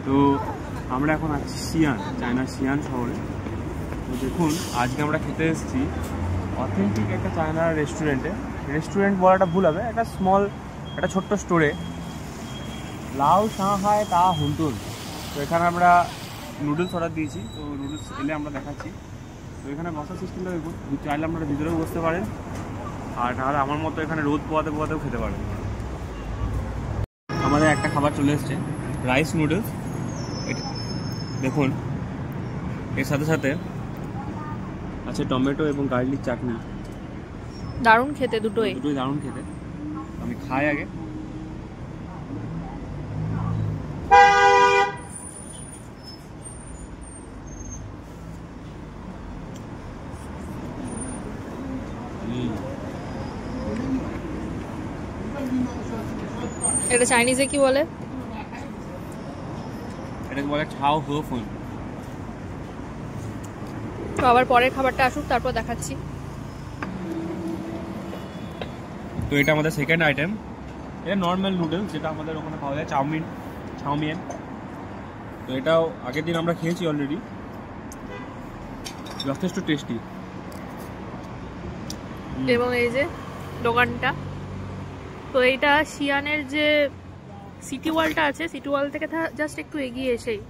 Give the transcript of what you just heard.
তো আমরা এখন আছি শিয়ান, চায়নার শিয়ান শহরে। তো দেখুন আজকে আমরা খেতে এসেছি অথেন্টিক একটা চায়নার রেস্টুরেন্টে। রেস্টুরেন্ট বলাটা ভুল হবে, একটা ছোট্ট স্টোরে, লাও সাংহাই তা হুন্টুন। তো এখানে আমরা নুডলস অর্ডার দিয়েছি, তো নুডলস এলে আমরা দেখাচ্ছি। তো এখানে বসার সিস্টেমটা দেখুন, চাইলে আপনারা ভিতরেও বসতে পারেন, আর নাহলে আমার মতো এখানে রোদ পোয়াতেও খেতে পারেন। আমাদের একটা খাবার চলে এসছে, রাইস নুডলস। এটা দেখুন, এর সাথে সাথে আছে টমেটো এবং গার্লিক চাটনি। দারুণ খেতে, দুটোই দারুণ খেতে। আমি খাই আগে। এটা চাইনিজে কি বলে? এটাকে বলে ছাও হো ফুন। তো আবার পরের খাবারটা আসুক, তারপর দেখাচ্ছি। তো এটা আমাদের সেকেন্ড আইটেম। এটা নর্মাল নুডলস, যেটা আমাদের ওখানে পাওয়া যায়, চাউমিন। তো এটাও আগের দিন আমরা খেয়েছি অলরেডি, যথেষ্ট টেস্টি। এবং এই যে দোকানটা, তো এইটা শিয়ানের যে সিটি ওয়ালটা আছে, সিটি ওয়াল থেকে জাস্ট একটু এগিয়ে এসেই